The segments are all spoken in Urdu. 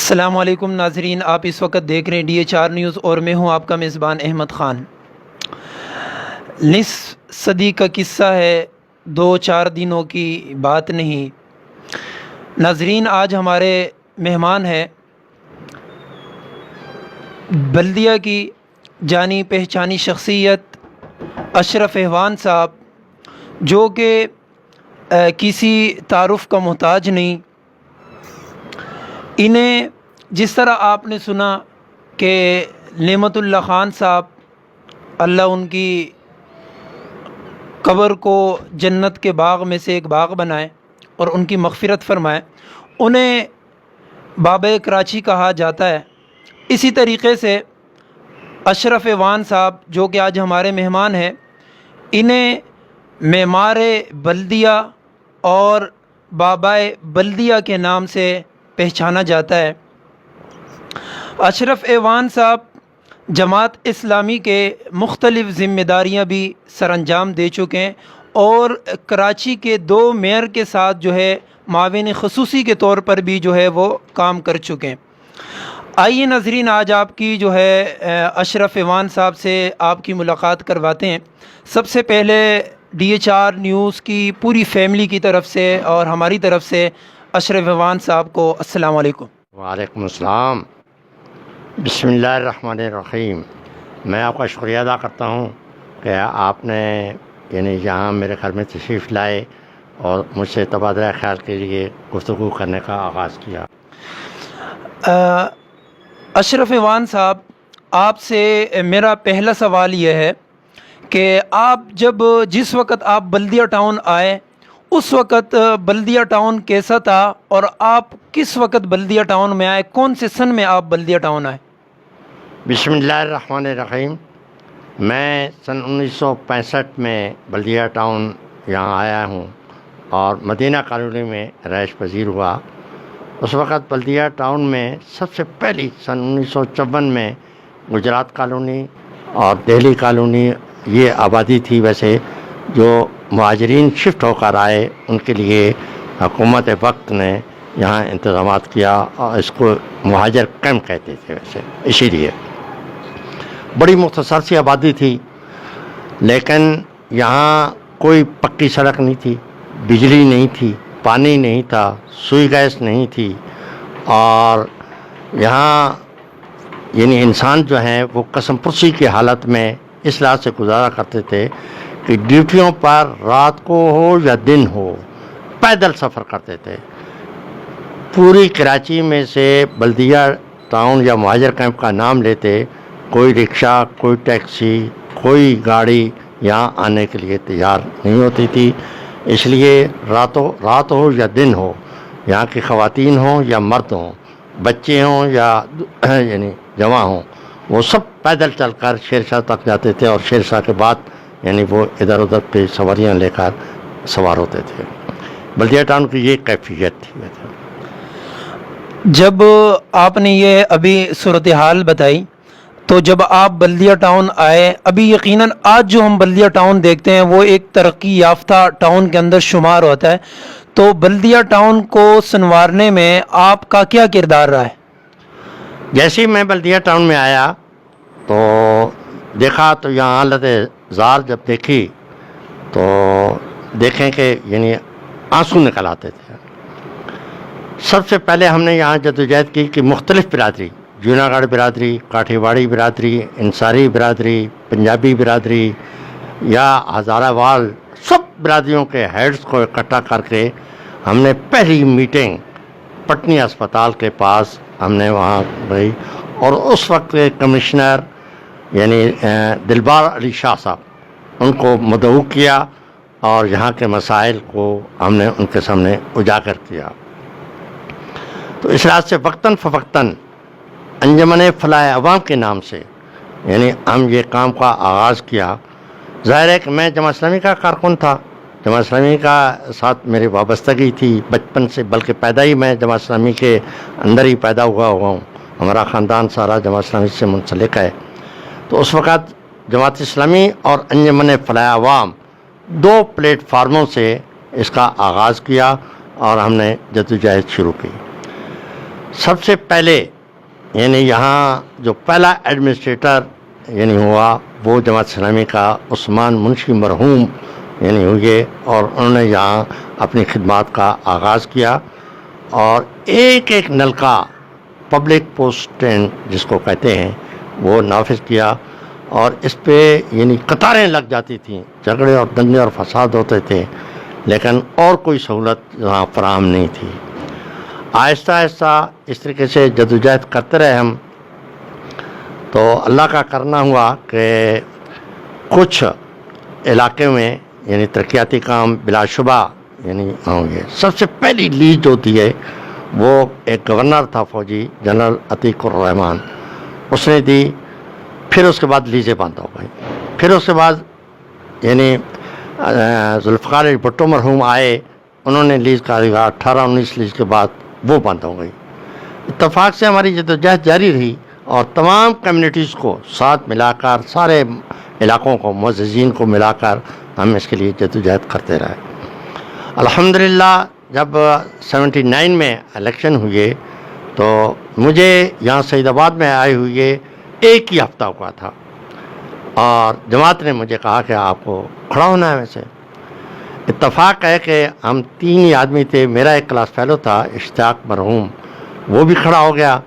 السلام علیکم ناظرین، آپ اس وقت دیکھ رہے ہیں DH4 نیوز اور میں ہوں آپ کا میزبان احمد خان۔ نصف صدی کا قصہ ہے، 2-4 دنوں کی بات نہیں۔ ناظرین، آج ہمارے مہمان ہیں بلدیہ کی جانی پہچانی شخصیت اشرف احوان صاحب، جو کہ کسی تعارف کا محتاج نہیں۔ انہیں جس طرح آپ نے سنا کہ نعمت اللہ خان صاحب، اللہ ان کی قبر کو جنت کے باغ میں سے ایک باغ بنائے اور ان کی مغفرت فرمائے، انہیں بابا کراچی کہا جاتا ہے۔ اسی طریقے سے اشرف احوان صاحب، جو کہ آج ہمارے مہمان ہیں، انہیں معمار بلدیہ اور بابا بلدیہ کے نام سے پہچانا جاتا ہے۔ اشرف احوان صاحب جماعت اسلامی کے مختلف ذمہ داریاں بھی سر انجام دے چکے ہیں اور کراچی کے 2 میئر کے ساتھ جو ہے معاون خصوصی کے طور پر بھی جو ہے وہ کام کر چکے ہیں۔ آئیے ناظرین، آج آپ کی جو ہے اشرف احوان صاحب سے آپ کی ملاقات کرواتے ہیں۔ سب سے پہلے DH4 نیوز کی پوری فیملی کی طرف سے اور ہماری طرف سے اشرف احوان صاحب کو السلام علیکم۔ وعلیکم السلام۔ بسم اللہ الرحمن الرحیم۔ میں آپ کا شکریہ ادا کرتا ہوں کہ آپ نے یہاں میرے گھر میں تشریف لائے اور مجھ سے تبادلہ خیال کے لیے گفتگو کرنے کا آغاز کیا۔ اشرف احوان صاحب، آپ سے میرا پہلا سوال یہ ہے کہ آپ جس وقت آپ بلدیہ ٹاؤن آئے، اس وقت بلدیہ ٹاؤن کیسا تھا اور آپ کس وقت بلدیہ ٹاؤن میں آئے؟ کون سے سن میں آپ بلدیہ ٹاؤن آئے؟ بسم اللہ الرحمن الرحیم۔ میں سن 1965 میں بلدیہ ٹاؤن یہاں آیا ہوں اور مدینہ کالونی میں رہائش پذیر ہوا۔ اس وقت بلدیہ ٹاؤن میں سب سے پہلی سن 1954 میں گجرات کالونی اور دہلی کالونی یہ آبادی تھی۔ ویسے جو مہاجرین شفٹ ہو کر آئے ان کے لیے حکومت وقت نے یہاں انتظامات کیا اور اس کو مہاجر کیمپ کہتے تھے ویسے، اسی لیے بڑی مختصر سی آبادی تھی، لیکن یہاں کوئی پکی سڑک نہیں تھی، بجلی نہیں تھی، پانی نہیں تھا، سوئی گیس نہیں تھی، اور یہاں انسان جو ہیں وہ قسم پرسی کی حالت میں اس لحاظ سے گزارا کرتے تھے کہ ڈیوٹیوں پر رات کو ہو یا دن ہو پیدل سفر کرتے تھے۔ پوری کراچی میں سے بلدیہ ٹاؤن یا مہاجر کیمپ کا نام لیتے، کوئی رکشہ، کوئی ٹیکسی، کوئی گاڑی یہاں آنے کے لیے تیار نہیں ہوتی تھی۔ اس لیے رات ہو یا دن ہو، یہاں کی خواتین ہوں یا مرد ہوں، بچے ہوں یا جوان ہوں، وہ سب پیدل چل کر شیر شاہ تک جاتے تھے اور شیر شاہ کے بعد وہ ادھر ادھر پہ سواریاں لے کر سوار ہوتے تھے۔ بلدیہ ٹاؤن کی یہ کیفیت تھی۔ جب آپ نے یہ ابھی صورتحال بتائی، تو جب آپ بلدیہ ٹاؤن آئے، ابھی یقیناً آج جو ہم بلدیہ ٹاؤن دیکھتے ہیں وہ ایک ترقی یافتہ ٹاؤن کے اندر شمار ہوتا ہے، تو بلدیہ ٹاؤن کو سنوارنے میں آپ کا کیا کردار رہا ہے؟ جیسے ہی میں بلدیہ ٹاؤن میں آیا تو دیکھا، تو یہاں حالت زار جب دیکھی تو دیکھیں کہ آنسو نکل آتے تھے۔ سب سے پہلے ہم نے یہاں جدوجہد کی کہ مختلف برادری، جوناگڑھ برادری، کاٹھی واڑی برادری، انصاری برادری، پنجابی برادری یا ہزارہ وال، سب برادریوں کے ہیڈز کو اکٹھا کر کے ہم نے پہلی میٹنگ پٹنی اسپتال کے پاس ہم نے وہاں رہی، اور اس وقت کمشنر دلبار علی شاہ صاحب، ان کو مدعو کیا اور یہاں کے مسائل کو ہم نے ان کے سامنے اجاگر کیا۔ تو اس لحاظ سے وقتاً فوقتاً انجمن فلاح عوام کے نام سے ہم یہ کام کا آغاز کیا۔ ظاہر ہے کہ میں جماعت اسلامی کا کارکن تھا، جماعت اسلامی کا ساتھ میری وابستگی تھی بچپن سے، بلکہ پیدا ہی میں جماعت اسلامی کے اندر ہی پیدا ہوا ہوں، ہمارا خاندان سارا جماعت اسلامی سے منسلک ہے۔ تو اس وقت جماعت اسلامی اور انجمن فلاح عوام 2 پلیٹ فارموں سے اس کا آغاز کیا اور ہم نے جدوجہد شروع کی۔ سب سے پہلے یعنی یہاں جو پہلا ایڈمنسٹریٹر یعنی ہوا وہ جماعت اسلامی کا عثمان منشی مرحوم یعنی ہوئے، اور انہوں نے یہاں اپنی خدمات کا آغاز کیا، اور ایک ایک نلکا پبلک پوسٹ جس کو کہتے ہیں وہ نافذ کیا، اور اس پہ یعنی قطاریں لگ جاتی تھیں، جھگڑے اور دنگے اور فساد ہوتے تھے، لیکن اور کوئی سہولت یہاں فراہم نہیں تھی۔ آہستہ آہستہ اس طریقے سے جدوجہد کرتے رہے ہم، تو اللہ کا کرنا ہوا کہ کچھ علاقے میں یعنی ترقیاتی کام بلا شبہ یعنی ہوں گے۔ سب سے پہلی لیڈ جو ہوتی ہے وہ ایک گورنر تھا فوجی جنرل عتیق الرحمان، اس نے دی، پھر اس کے بعد لیزیں بند ہو گئی، پھر اس کے بعد یعنی ذوالفقار علی بھٹو مرحوم آئے، انہوں نے لیز کا 18-19 لیز کے بعد وہ بند ہو گئی۔ اتفاق سے ہماری جدوجہد جاری رہی، اور تمام کمیونٹیز کو ساتھ ملا کر، سارے علاقوں کو، معززین کو ملا کر ہم اس کے لیے جدوجہد کرتے رہے۔ الحمدللہ جب 79 میں الیکشن ہوئے تو مجھے یہاں سعید آباد میں آئے ہوئے ایک ہی ہفتہ ہوا تھا، اور جماعت نے مجھے کہا کہ آپ کو کھڑا ہونا ہے۔ ویسے اتفاق ہے کہ ہم 3 ہی آدمی تھے، میرا ایک کلاس فیلو تھا اشتیاق مرحوم، وہ بھی کھڑا ہو گیا،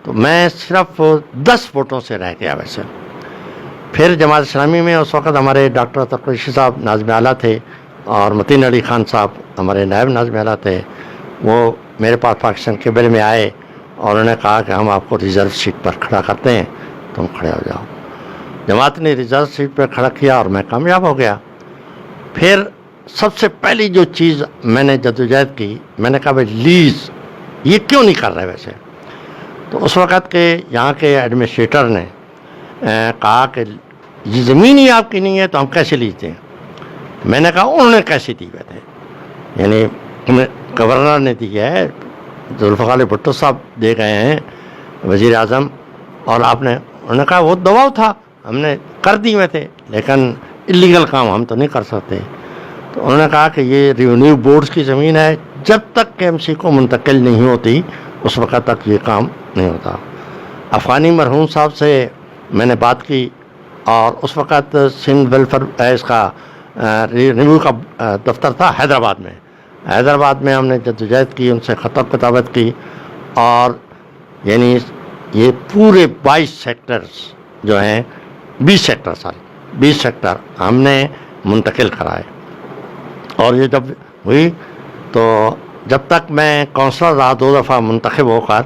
تو میں صرف 10 ووٹوں سے رہ گیا۔ ویسے پھر جماعت اسلامی میں اس وقت ہمارے ڈاکٹر تقریشی صاحب ناظم اعلیٰ تھے، اور متین علی خان صاحب ہمارے نائب ناظم اعلیٰ تھے، وہ میرے پاس پاکستان کیبل میں آئے اور انہوں نے کہا کہ ہم آپ کو ریزرو سیٹ پر کھڑا کرتے ہیں، تم کھڑے ہو جاؤ۔ جماعت نے ریزرو سیٹ پر کھڑا کیا اور میں کامیاب ہو گیا۔ پھر سب سے پہلی جو چیز میں نے جدوجہد کی، میں نے کہا بھائی لیز یہ کیوں نہیں کر رہے ویسے؟ تو اس وقت کے یہاں کے ایڈمنسٹریٹر نے کہا کہ یہ زمین ہی آپ کی نہیں ہے تو ہم کیسے لیز دیں؟ میں نے کہا انہوں نے کیسے دی ہوئے تھے، یعنی گورنر نے دی ہے، ذوالفقار علی بھٹو صاحب دے گئے ہیں وزیر اعظم، اور آپ نے، انہوں نے کہا وہ دباؤ تھا، ہم نے کر دی ہوئے تھے، لیکن اللیگل کام ہم تو نہیں کر سکتے۔ تو انہوں نے کہا کہ یہ ریونیو بورڈز کی زمین ہے، جب تک کے MC کو منتقل نہیں ہوتی اس وقت تک یہ کام نہیں ہوتا۔ افغانی مرحوم صاحب سے میں نے بات کی، اور اس وقت سندھ ویلفیئر اس کا ریونیو کا دفتر تھا حیدرآباد میں ہم نے جدوجہد کی، ان سے خطاب کتابت کی، اور یعنی یہ پورے 22 سیکٹرز جو ہیں 20 سیکٹر ہم نے منتقل کرائے۔ اور یہ جب ہوئی تو جب تک میں کونسلر رہا 2 دفعہ منتخب ہو کر،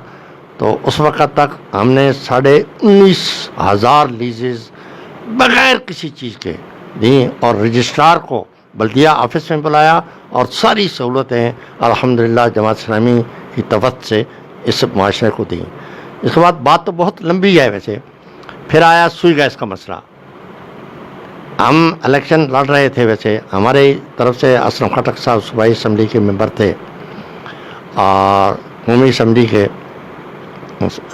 تو اس وقت تک ہم نے 19,500 لیزز بغیر کسی چیز کے دیں، اور رجسٹرار کو بلدیہ آفس میں بلایا، اور ساری سہولتیں الحمدللہ جماعت اسلامی کی طرف سے اس معاشرے کو دیں۔ اس کے بعد بات تو بہت لمبی ہے ویسے، پھر آیا سوئی گیس کا مسئلہ۔ ہم الیکشن لڑ رہے تھے، ویسے ہمارے طرف سے اسلم خٹک صاحب صوبائی اسمبلی کے ممبر تھے، اور قومی اسمبلی کے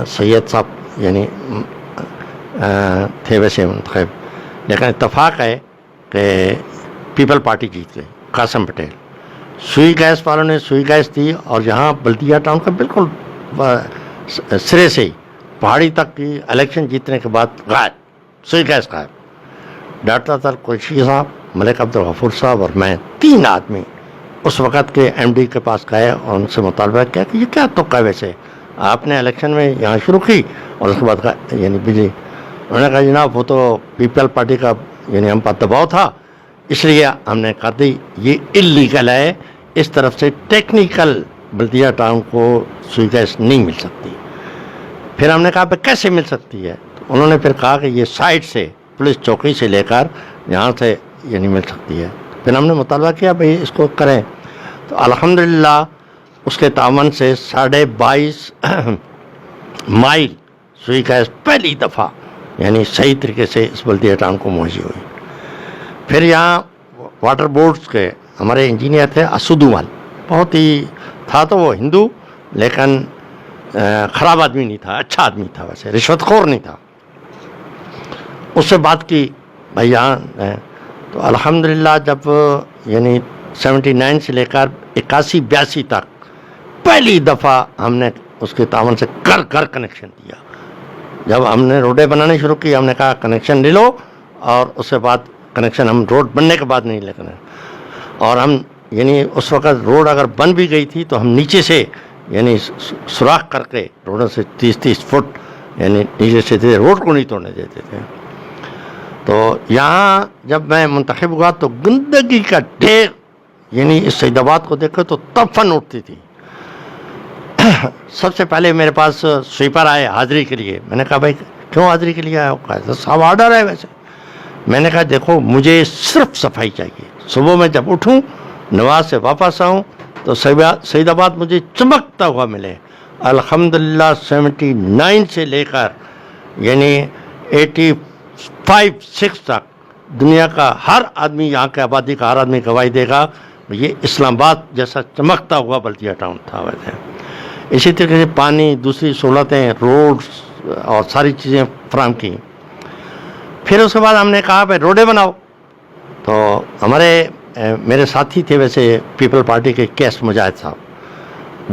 سید صاحب یعنی تھے ویسے منتخب، لیکن اتفاق ہے کہ پیپل پارٹی جیت گئی، قاسم پٹیل۔ سوئی گیس والوں نے سوئی گیس دی، اور یہاں بلدیہ ٹاؤن کا بالکل سرے سے ہی پہاڑی تک کی الیکشن جیتنے کے بعد غائب، سوئی گیس غائب۔ ڈاکٹر قریشی صاحب، ملک عبدالغفور صاحب اور میں 3 آدمی اس وقت کے MD کے پاس گئے، اور ان سے مطالبہ کیا کہ یہ کیا تکا ہے ویسے، آپ نے الیکشن میں یہاں شروع کی اور اس کے بعد یعنی بجلی۔ انہوں نے کہا جناب وہ تو پیپل پارٹی کا یعنی ہم پر دباؤ تھا، اس لیے ہم نے کر دی، یہ اللیگل ہے، اس طرف سے ٹیکنیکل بلدیہ ٹاؤن کو سوئی گیس نہیں مل سکتی۔ پھر ہم نے کہا کہ کیسے مل سکتی ہے؟ تو انہوں نے پھر کہا کہ یہ سائٹ سے، پولیس چوکی سے لے کر یہاں سے یعنی مل سکتی ہے۔ پھر ہم نے مطالبہ کیا بھئی اس کو کریں، تو الحمدللہ اس کے تعاون سے 22.5 مائل سوئی گیس پہلی دفعہ یعنی صحیح طریقے سے اس بلدیہ ٹاؤن کو موجی ہوئی۔ پھر یہاں واٹر بورڈز کے ہمارے انجینئر تھے اسودومل، بہت ہی تھا تو وہ ہندو، لیکن خراب آدمی نہیں تھا، اچھا آدمی تھا، ویسے رشوت خور نہیں تھا۔ اس سے بات کی بھائی یہاں، تو الحمدللہ جب یعنی 79 سے لے کر 81-82 تک پہلی دفعہ ہم نے اس کے تعاون سے گھر گھر کنیکشن دیا. جب ہم نے روڈیں بنانی شروع کی ہم نے کہا کنیکشن لے لو, اور اس کے بعد کنیکشن ہم روڈ بننے کے بعد نہیں لے کر, اور ہم یعنی اس وقت روڈ اگر بن بھی گئی تھی تو ہم نیچے سے یعنی سوراخ کر کے روڈوں سے 30 فٹ یعنی نیچے سے تھے, روڈ کو نہیں توڑنے دیتے تھے. تو یہاں جب میں منتخب ہوا تو گندگی کا ڈھیر یعنی اس سعید آباد کو دیکھو تو تفن اٹھتی تھی. سب سے پہلے میرے پاس سویپر آئے حاضری کے لیے. میں نے کہا بھائی کیوں حاضری کے لیے آیا ہو؟ کہا صاحب آرڈر ہے ویسے. میں نے کہا دیکھو مجھے صرف صفائی چاہیے. صبح میں جب اٹھوں نماز سے واپس آؤں تو سعید آباد مجھے چمکتا ہوا ملے. الحمدللہ 79 سے لے کر یعنی 85-86 تک دنیا کا ہر آدمی, یہاں کے آبادی کا ہر آدمی گواہی دے گا یہ اسلام آباد جیسا چمکتا ہوا بلدیہ ٹاؤن تھا ویسے. اسی طریقے سے پانی, دوسری سہولتیں, روڈز اور ساری چیزیں فراہم کی. پھر اس کے بعد ہم نے کہا بھائی روڈیں بناؤ. تو ہمارے میرے ساتھی تھے ویسے پیپل پارٹی کے کیس مجاہد صاحب,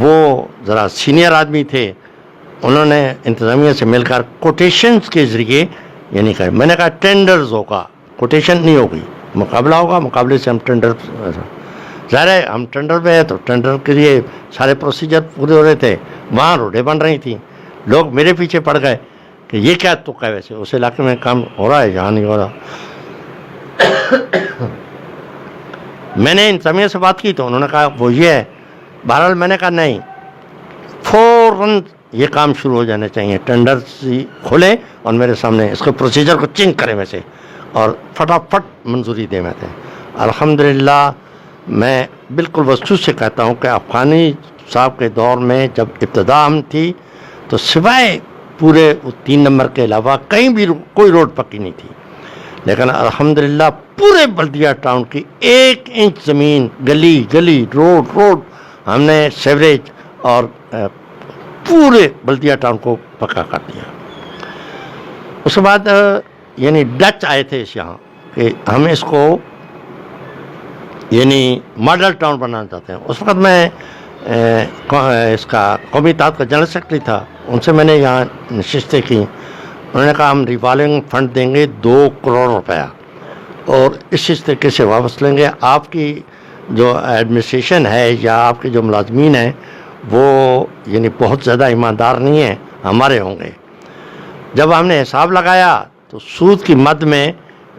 وہ ذرا سینئر آدمی تھے. انہوں نے انتظامیہ سے مل کر کوٹیشنز کے ذریعے یعنی کہ میں نے کہا ٹینڈرز ہوگا, کوٹیشن نہیں ہوگی, مقابلہ ہوگا, مقابلے سے ہم ٹینڈر. ظاہر ہے ہم ٹینڈر پہ ہیں تو ٹینڈر کے لیے سارے پروسیجر پورے ہو رہے تھے. وہاں روڈیں بن رہی تھیں. لوگ میرے پیچھے پڑ گئے کہ یہ کیا تک ہے, ویسے اس علاقے میں کام ہو رہا ہے یہاں نہیں ہو رہا. میں نے انتظامیہ سے بات کی تو انہوں نے کہا وہ یہ ہے. بہرحال میں نے کہا نہیں, فوراً یہ کام شروع ہو جانے چاہیے, ٹینڈر کھولیں اور میرے سامنے اس کے پروسیجر کو چینج کریں ویسے, اور فٹافٹ منظوری دیں. میں تھے الحمدللہ میں بالکل وسوس سے کہتا ہوں کہ افغانی صاحب کے دور میں جب ابتدا ہم تھی تو سوائے پورے 3 نمبر کے علاوہ کہیں بھی کوئی روڈ پکی نہیں تھی. لیکن الحمدللہ پورے بلدیہ ٹاؤن کی 1 انچ زمین, گلی گلی, روڈ ہم نے سیوریج اور پورے بلدیہ ٹاؤن کو پکا کر دیا. اس کے بعد یعنی ڈچ آئے تھے یہاں کہ ہم اس کو یعنی ماڈل ٹاؤن بنانا چاہتے ہیں. اس وقت میں اس کا قومی اتحاد کا جنرل سیکرٹری تھا. ان سے میں نے یہاں نشستیں کی. انہوں نے کہا ہم ریوالونگ فنڈ دیں گے 2 کروڑ روپیہ اور اس طریقے سے واپس لیں گے. آپ کی جو ایڈمنسٹریشن ہے یا آپ کے جو ملازمین ہیں وہ یعنی بہت زیادہ ایماندار نہیں ہیں, ہمارے ہوں گے. جب ہم نے حساب لگایا تو سود کی مد میں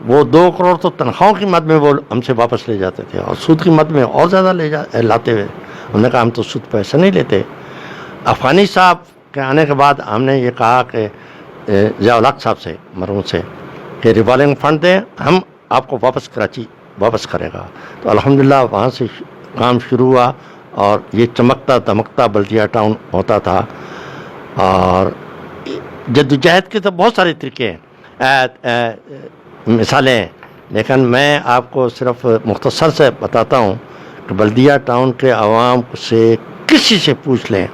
وہ 2 کروڑ تو تنخواہوں کی مد میں وہ ہم سے واپس لے جاتے تھے, اور سود کی مد میں اور زیادہ لاتے ہوئے. انہوں نے کہا ہم تو سود پیسہ نہیں لیتے. افغانی صاحب کے آنے کے بعد ہم نے یہ کہا کہ ضیاء الحق صاحب سے, مرحوم سے, کہ ریوالونگ فنڈ دیں, ہم آپ کو واپس کراچی واپس کرے گا. تو الحمدللہ وہاں سے کام شروع ہوا اور یہ چمکتا دمکتا بلدیہ ٹاؤن ہوتا تھا. اور جدوجہد کے تو بہت سارے طریقے ہیں, مثالیں ہیں, لیکن میں آپ کو صرف مختصر سے بتاتا ہوں کہ بلدیہ ٹاؤن کے عوام سے کسی سے پوچھ لیں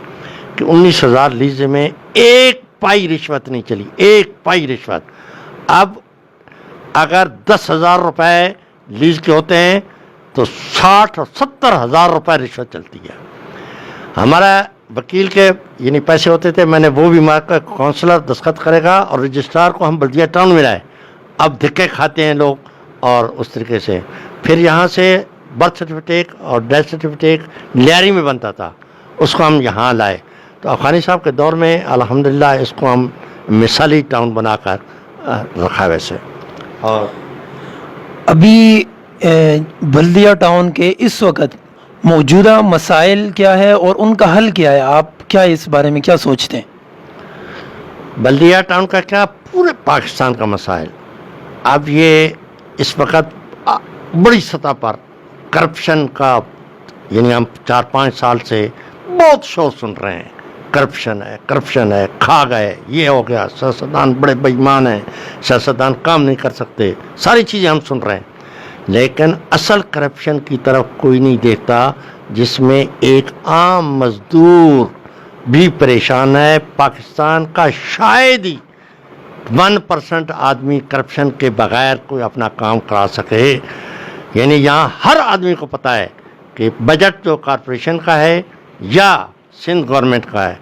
کہ 19,000 لیز میں 1 پائی رشوت نہیں چلی, 1 پائی رشوت. اب اگر 10,000 روپے لیز کے ہوتے ہیں تو 60 اور 70,000 روپے رشوت چلتی ہے. ہمارا وکیل کے یعنی پیسے ہوتے تھے, میں نے وہ بھی مار کر کونسلر دستخط کرے گا اور رجسٹرار کو ہم بلدیہ ٹاؤن میں لائے. اب دھکے کھاتے ہیں لوگ, اور اس طریقے سے پھر یہاں سے برتھ سرٹیفکیٹ اور ڈیتھ سرٹیفکیٹ لیاری میں بنتا تھا, اس کو ہم یہاں لائے. تو افغانی صاحب کے دور میں الحمدللہ اس کو ہم مثالی ٹاؤن بنا کر رکھا ویسے. اور ابھی بلدیہ ٹاؤن کے اس وقت موجودہ مسائل کیا ہے اور ان کا حل کیا ہے؟ آپ کیا اس بارے میں کیا سوچتے ہیں؟ بلدیہ ٹاؤن کا کیا, پورے پاکستان کا مسائل. اب یہ اس وقت بڑی سطح پر کرپشن کا یعنی ہم 4-5 سال سے بہت شور سن رہے ہیں, کرپشن ہے, کھا گئے, یہ ہو گیا, سیاستدان بڑے بے ایمان ہیں, سیاستدان کام نہیں کر سکتے, ساری چیزیں ہم سن رہے ہیں. لیکن اصل کرپشن کی طرف کوئی نہیں دیکھتا, جس میں ایک عام مزدور بھی پریشان ہے. پاکستان کا شاید ہی 1% آدمی کرپشن کے بغیر کوئی اپنا کام کرا سکے. یعنی یہاں ہر آدمی کو پتہ ہے کہ بجٹ جو کارپوریشن کا ہے یا سندھ گورنمنٹ کا ہے,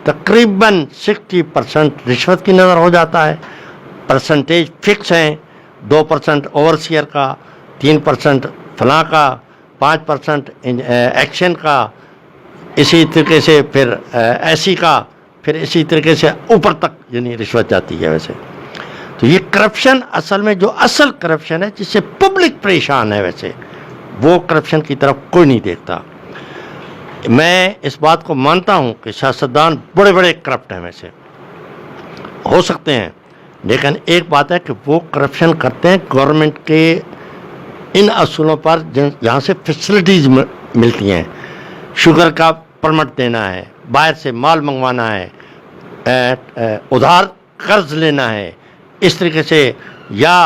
تقریباً 60% رشوت کی نظر ہو جاتا ہے. پرسنٹیج فکس ہیں، 2% اوورسیئر کا، 3% فلاں کا، 5% ایکشن کا، اسی طریقے سے پھر ایسی کا، پھر اسی طریقے سے اوپر تک یعنی رشوت جاتی ہے. ویسے تو یہ کرپشن اصل میں جو اصل کرپشن ہے جس سے پبلک پریشان ہے، ویسے وہ کرپشن کی طرف کوئی نہیں دیکھتا. میں اس بات کو مانتا ہوں کہ سیاستدان بڑے بڑے کرپٹ ہیں، ویسے ہو سکتے ہیں، لیکن ایک بات ہے کہ وہ کرپشن کرتے ہیں گورنمنٹ کے ان اصولوں پر جہاں سے فیسلٹیز ملتی ہیں. شوگر کا پرمٹ دینا ہے، باہر سے مال منگوانا ہے، ادھار قرض لینا ہے، اس طریقے سے، یا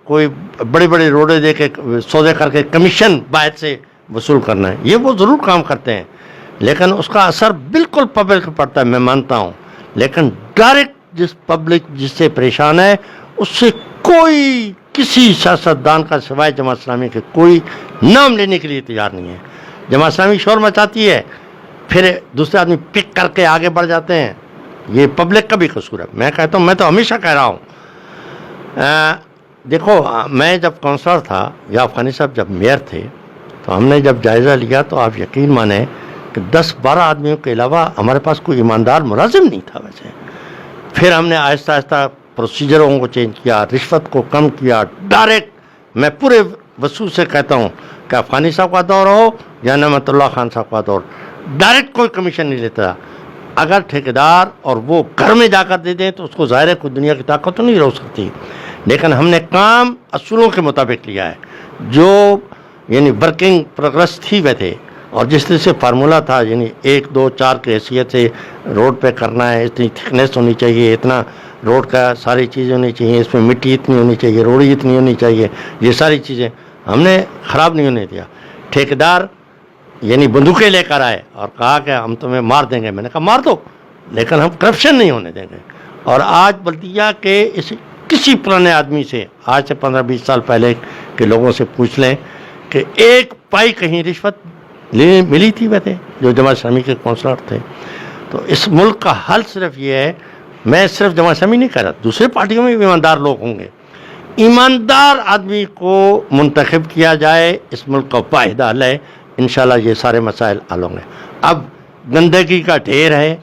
کوئی بڑے بڑے روڈے دے کے سودے کر کے کمیشن باہر سے وصول کرنا ہے. یہ وہ ضرور کام کرتے ہیں، لیکن اس کا اثر بالکل پبلک پہ پڑتا ہے، میں مانتا ہوں. لیکن ڈائریکٹ جس پبلک جس سے پریشان ہے، اس سے کوئی کسی سیاستدان کا سوائے جماعت اسلامی کے کوئی نام لینے کے لیے تیار نہیں ہے. جماعت اسلامی شور مچاتی ہے، پھر دوسرے آدمی پک کر کے آگے بڑھ جاتے ہیں. یہ پبلک کا بھی قصور ہے. میں کہتا ہوں، میں تو ہمیشہ کہہ رہا ہوں، دیکھو میں جب کونسلر تھا یا افغانی صاحب جب میئر تھے، تو ہم نے جب جائزہ لیا تو آپ یقین مانیں کہ 10-12 آدمیوں کے علاوہ ہمارے پاس کوئی ایماندار ملازم نہیں تھا. ویسے پھر ہم نے آہستہ آہستہ پروسیجروں کو چینج کیا، رشوت کو کم کیا. ڈائریکٹ میں پورے وصول سے کہتا ہوں کہ افغانی صاحب کا دور ہو یا نعمت اللہ خان صاحب کا دور، ڈائریکٹ کوئی کمیشن نہیں لیتا. اگر ٹھیکیدار اور وہ گھر میں جا کر دے دیں تو اس کو ظاہر ہے کوئی دنیا کی طاقت تو نہیں روک سکتی. لیکن ہم نے کام اصولوں کے مطابق لیا ہے، جو یعنی ورکنگ پروگرس تھی ویسے، اور جس طرح سے فارمولہ تھا، یعنی 1 2 4 کی حیثیت سے روڈ پہ کرنا ہے، اتنی تھکنیس ہونی چاہیے، اتنا روڈ کا ساری چیزیں ہونی چاہیے، اس میں مٹی اتنی ہونی چاہیے، روڑی اتنی ہونی چاہیے، یہ ساری چیزیں ہم نے خراب نہیں ہونے دیا. ٹھیکیدار یعنی بندوقیں لے کر آئے اور کہا کہ ہم تمہیں مار دیں گے. میں نے کہا مار دو، لیکن ہم کرپشن نہیں ہونے دیں گے. اور آج بلدیہ کے کسی پرانے آدمی سے، آج سے 15-20 سال پہلے کے لوگوں سے پوچھ لیں کہ ایک پائی کہیں رشوت ملی تھی ویسے جو جماعت اسلامی کے کونسلر تھے. تو اس ملک کا حل صرف یہ ہے، میں صرف جماعت اسلامی نہیں کہہ رہا، دوسرے پارٹیوں میں بھی ایماندار لوگ ہوں گے، ایماندار آدمی کو منتخب کیا جائے، اس ملک کا واحد حل ہے. انشاءاللہ یہ سارے مسائل حل ہوں گے. اب گندگی کا ڈھیر ہے،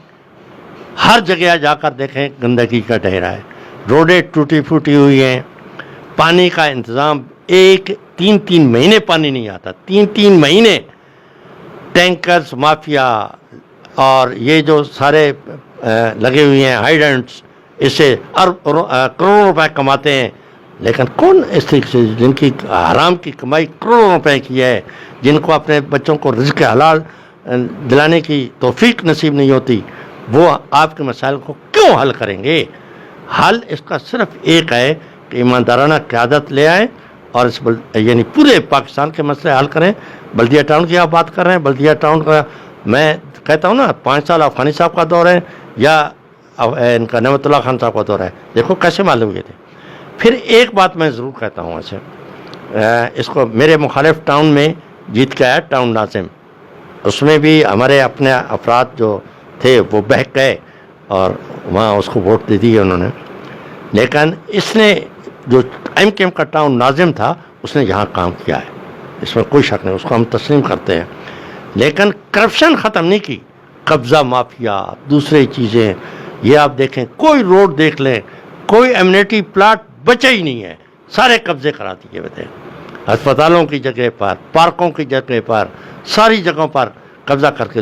ہر جگہ جا کر دیکھیں گندگی کا ڈھیر ہے، روڈیں ٹوٹی پھوٹی ہوئی ہیں، پانی کا انتظام 3 مہینے پانی نہیں آتا، 3 مہینے. ٹینکرز مافیا اور یہ جو سارے لگے ہوئے ہیں ہائیڈنٹس، اس سے کروڑوں روپے کماتے ہیں. لیکن کون اس طریقے سے جن کی حرام کی کمائی کروڑوں روپے کی ہے، جن کو اپنے بچوں کو رزق حلال دلانے کی توفیق نصیب نہیں ہوتی، وہ آپ کے مسائل کو کیوں حل کریں گے؟ حل اس کا صرف ایک ہے کہ ایماندارانہ قیادت لے آئیں اور اس یعنی پورے پاکستان کے مسئلے حل کریں. بلدیہ ٹاؤن کی آپ بات کر رہے ہیں، بلدیہ ٹاؤن کا میں کہتا ہوں نا 5 سال افغانی صاحب کا دور ہے یا ان کا نعمت اللہ خان صاحب کا دور ہے، دیکھو کیسے معلوم ہوئے تھے. پھر ایک بات میں ضرور کہتا ہوں، ایسے اس کو میرے مخالف ٹاؤن میں جیت کے آیا ٹاؤن ناظم، اس میں بھی ہمارے اپنے افراد جو تھے وہ بہک گئے اور وہاں اس کو ووٹ دے دی انہوں نے. لیکن اس نے جو ایم کیم کا ٹاؤن ناظم تھا اس نے یہاں کام کیا ہے، اس میں کوئی شک نہیں، اس کو ہم تسلیم کرتے ہیں. لیکن کرپشن ختم نہیں کی، قبضہ مافیا، دوسرے چیزیں، یہ آپ دیکھیں کوئی روڈ دیکھ لیں، کوئی ایمنیٹی پلاٹ بچا ہی نہیں ہے، سارے قبضے کرا دیے ہوئے تھے. ہسپتالوں کی جگہ پر، پارکوں کی جگہ پر، ساری جگہوں پر قبضہ کر کے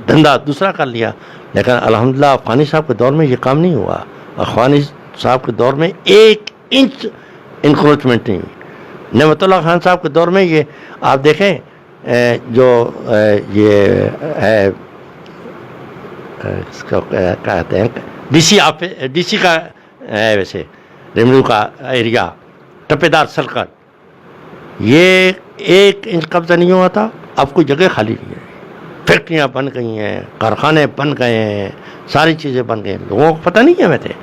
دھندا دوسرا کر لیا. لیکن الحمدللہ افغانی صاحب کے دور میں یہ کام نہیں ہوا. افغانی صاحب کے دور میں 1 انچ انکروچمنٹ نہیں ہوئی. نعمت اللہ خان صاحب کے دور میں یہ آپ دیکھیں جو یہ ہے اس کو کہتے ہیں ڈی سی کا ہے ویسے ریمڈو کا ایریا، ٹپے دار سرکل، یہ 1 انچ قبضہ نہیں ہوا تھا. اب کوئی جگہ خالی نہیں ہے، فیکٹریاں بن گئی ہیں، کارخانے بن گئے ہیں، ساری چیزیں بن گئی ہیں، لوگوں کو پتہ نہیں ہے ویسے.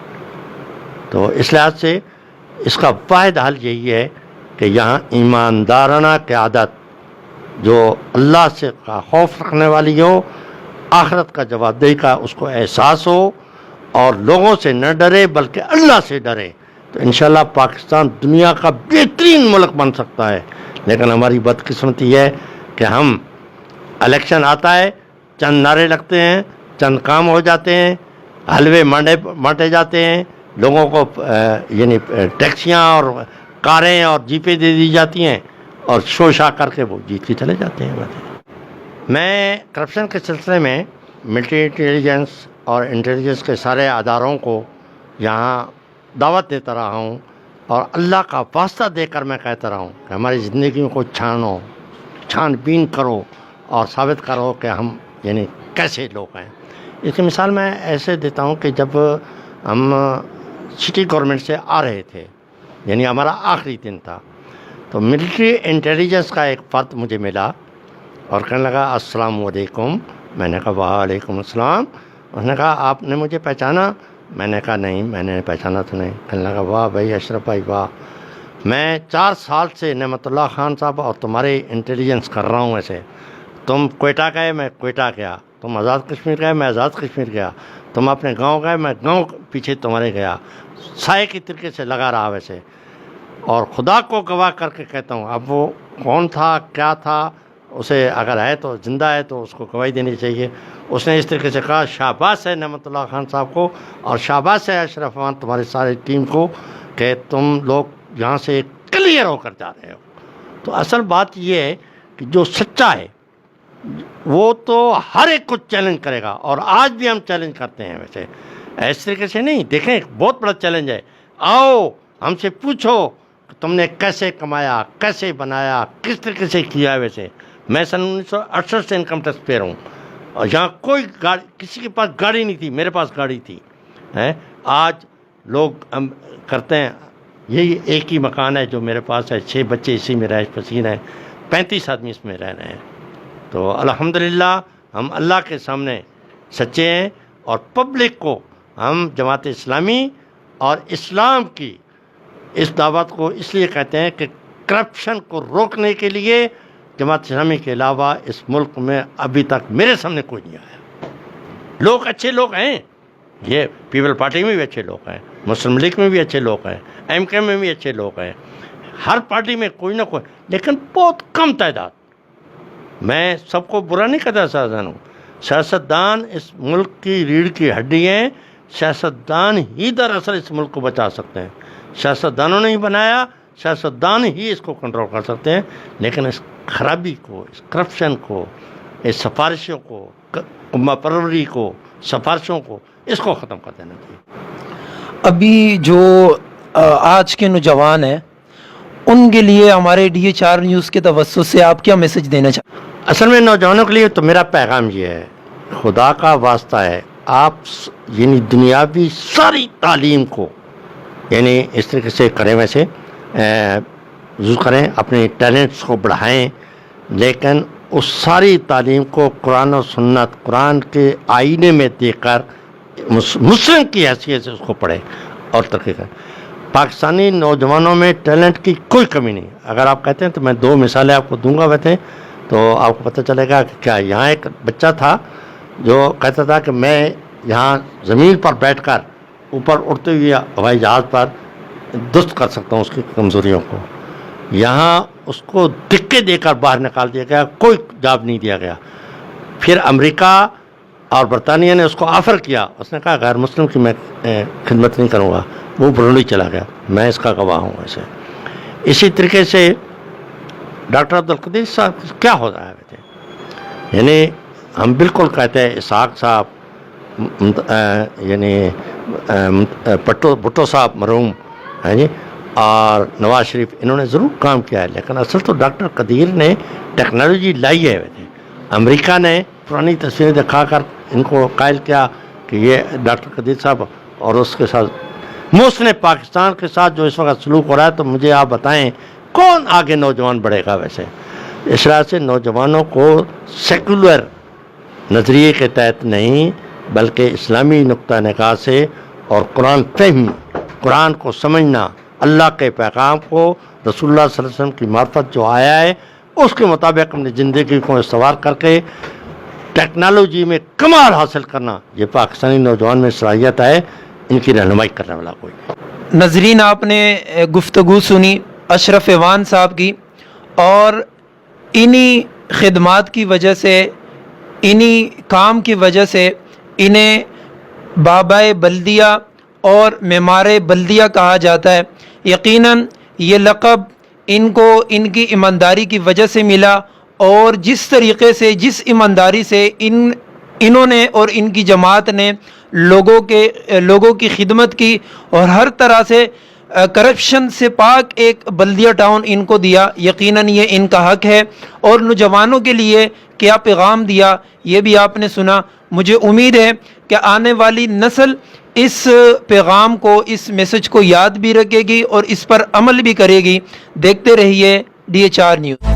تو اس لحاظ سے اس کا واحد حل یہی ہے کہ یہاں ایماندارانہ قیادت جو اللہ سے خوف رکھنے والی ہو، آخرت کا جواب دہی کا اس کو احساس ہو اور لوگوں سے نہ ڈرے بلکہ اللہ سے ڈرے، تو انشاءاللہ پاکستان دنیا کا بہترین ملک بن سکتا ہے۔ لیکن ہماری بدقسمتی ہے کہ ہم الیکشن آتا ہے، چند نعرے لگتے ہیں، چند کام ہو جاتے ہیں، حلوے بانٹے جاتے ہیں، لوگوں کو یعنی ٹیکسیاں اور کاریں اور جیپیں دے دی جاتی ہیں اور شوشا کر کے وہ جیت کے چلے جاتے ہیں۔ میں کرپشن کے سلسلے میں ملٹری انٹیلیجنس اور انٹیلیجنس کے سارے اداروں کو یہاں دعوت دیتا رہا ہوں اور اللہ کا واسطہ دے کر میں کہتا رہا ہوں کہ ہماری زندگیوں کو چھانو، چھان بین کرو اور ثابت کرو کہ ہم یعنی کیسے لوگ ہیں۔ اس کی مثال میں ایسے دیتا ہوں کہ جب ہم سٹی گورنمنٹ سے آ رہے تھے، یعنی ہمارا آخری دن تھا، تو ملٹری انٹیلیجنس کا ایک فرد مجھے ملا اور کہنے لگا السلام علیکم۔ میں نے کہا وعلیکم السلام۔ اس نے کہا آپ نے مجھے پہچانا؟ میں نے کہا نہیں، میں نے پہچانا تو نہیں۔ کہنے لگا واہ بھائی اشرف بھائی واہ، میں 4 سال سے نعمت اللہ خان صاحب اور تمہارے انٹیلیجنس کر رہا ہوں ایسے۔ تم کوئٹہ گئے، میں کوئٹہ گیا، تم آزاد کشمیر گئے، میں آزاد کشمیر گیا، تم اپنے گاؤں گئے، میں گاؤں پیچھے تمہارے گیا، سائے کی طریقے سے لگا رہا ویسے۔ اور خدا کو گواہ کر کے کہتا ہوں، اب وہ کون تھا کیا تھا، اسے اگر ہے تو زندہ ہے تو اس کو گواہی دینی چاہیے۔ اس نے اس طریقے سے کہا شاباش ہے نعمت اللہ خان صاحب کو اور شاباش ہے اشرف خان تمہاری ساری ٹیم کو کہ تم لوگ یہاں سے کلیئر ہو کر جا رہے ہو۔ تو اصل بات یہ ہے کہ جو سچا ہے وہ تو ہر ایک کو چیلنج کرے گا، اور آج بھی ہم چیلنج کرتے ہیں ویسے، اس طریقے سے نہیں۔ دیکھیں بہت بڑا چیلنج ہے، آؤ ہم سے پوچھو کہ تم نے کیسے کمایا، کیسے بنایا، کس طریقے سے کیا۔ ویسے میں سن 1968 سے انکم ٹیکس پیئر ہوں اور یہاں کوئی گاڑی، کسی کے پاس گاڑی نہیں تھی، میرے پاس گاڑی تھی۔ آج لوگ کرتے ہیں، یہی ایک ہی مکان ہے جو میرے پاس ہے، 6 بچے اسی میں رہائش پذیر ہیں، 35 آدمی اس میں رہ رہے ہیں۔ تو الحمدللہ ہم اللہ کے سامنے سچے ہیں، اور پبلک کو ہم جماعت اسلامی اور اسلام کی اس دعوت کو اس لیے کہتے ہیں کہ کرپشن کو روکنے کے لیے جماعت اسلامی کے علاوہ اس ملک میں ابھی تک میرے سامنے کوئی نہیں آیا۔ لوگ اچھے لوگ ہیں، یہ پیپل پارٹی میں بھی اچھے لوگ ہیں، مسلم لیگ میں بھی اچھے لوگ ہیں، ایم کے میں بھی اچھے لوگ ہیں، ہر پارٹی میں کوئی نہ کوئی، لیکن بہت کم تعداد۔ میں سب کو برا نہیں کہتا سیاستدان ہوں، سیاستدان اس ملک کی ریڑھ کی ہڈی ہیں، سیاستدان ہی دراصل اس ملک کو بچا سکتے ہیں۔ سیاستدانوں نے ہی بنایا، سیاستدان ہی اس کو کنٹرول کر سکتے ہیں، لیکن اس خرابی کو، اس کرپشن کو، اس سفارشوں کو، امہ پروری کو، سفارشوں کو، اس کو ختم کر دینا چاہیے۔ ابھی جو آج کے نوجوان ہیں ان کے لیے ہمارے DH4 نیوز کے توسط سے آپ کیا میسج دینا چاہتے ہیں؟ اصل میں نوجوانوں کے لیے تو میرا پیغام یہ ہے، خدا کا واسطہ ہے آپ یعنی دنیاوی ساری تعلیم کو یعنی اس طریقے سے کریں، ویسے یوز کریں، اپنے ٹیلنٹس کو بڑھائیں، لیکن اس ساری تعلیم کو قرآن و سنت، قرآن کے آئینے میں دیکھ کر مسلم کی حیثیت سے اس کو پڑھیں اور ترقی کریں۔ پاکستانی نوجوانوں میں ٹیلنٹ کی کوئی کمی نہیں۔ اگر آپ کہتے ہیں تو میں 2 مثالیں آپ کو دوں گا ویسے، تو آپ کو پتہ چلے گا کہ کیا۔ یہاں ایک بچہ تھا جو کہتا تھا کہ میں یہاں زمین پر بیٹھ کر اوپر اڑتے ہوئے ہوائی جہاز پر درست کر سکتا ہوں اس کی کمزوریوں کو۔ یہاں اس کو دھکے دے کر باہر نکال دیا گیا، کوئی جاب نہیں دیا گیا۔ پھر امریکہ اور برطانیہ نے اس کو آفر کیا، اس نے کہا غیر مسلم کی میں خدمت نہیں کروں گا، وہ برونی چلا گیا۔ میں اس کا گواہ ہوں ایسے۔ اسی طریقے سے ڈاکٹر عبدالقدیر صاحب کیا ہو رہا ہے ویسے، یعنی ہم بالکل کہتے ہیں اسحاق صاحب، یعنی بھٹو صاحب مرحوم ہیں جی، اور نواز شریف، انہوں نے ضرور کام کیا ہے، لیکن اصل تو ڈاکٹر قدیر نے ٹیکنالوجی لائی ہے ویسے۔ امریکہ نے پرانی تصویریں دکھا کر ان کو قائل کیا کہ یہ ڈاکٹر قدیر صاحب، اور اس کے ساتھ محسن پاکستان کے ساتھ جو اس وقت سلوک ہو رہا ہے، تو مجھے آپ بتائیں کون آگے نوجوان بڑھے گا ویسے۔ اس طرح سے نوجوانوں کو سیکولر نظریے کے تحت نہیں بلکہ اسلامی نقطہ نگاہ سے اور قرآن فہمی، قرآن کو سمجھنا، اللہ کے پیغام کو، رسول اللہ صلی اللہ علیہ وسلم کی معرفت جو آیا ہے اس کے مطابق اپنی زندگی کو استوار کر کے ٹیکنالوجی میں کمال حاصل کرنا، یہ پاکستانی نوجوان میں صلاحیت ہے، ان کی رہنمائی کرنے والا کوئی۔ ناظرین، آپ نے گفتگو سنی اشرف ایوان صاحب کی، اور انہی خدمات کی وجہ سے، انہی کام کی وجہ سے انہیں بابائے بلدیہ اور معمار بلدیہ کہا جاتا ہے۔ یقیناً یہ لقب ان کو ان کی ایمانداری کی وجہ سے ملا، اور جس طریقے سے، جس ایمانداری سے انہوں نے اور ان کی جماعت نے لوگوں کی خدمت کی، اور ہر طرح سے کرپشن سے پاک ایک بلدیہ ٹاؤن ان کو دیا، یقیناً یہ ان کا حق ہے۔ اور نوجوانوں کے لیے کیا پیغام دیا یہ بھی آپ نے سنا۔ مجھے امید ہے کہ آنے والی نسل اس پیغام کو، اس میسج کو یاد بھی رکھے گی اور اس پر عمل بھی کرے گی۔ دیکھتے رہیے DHR نیوز۔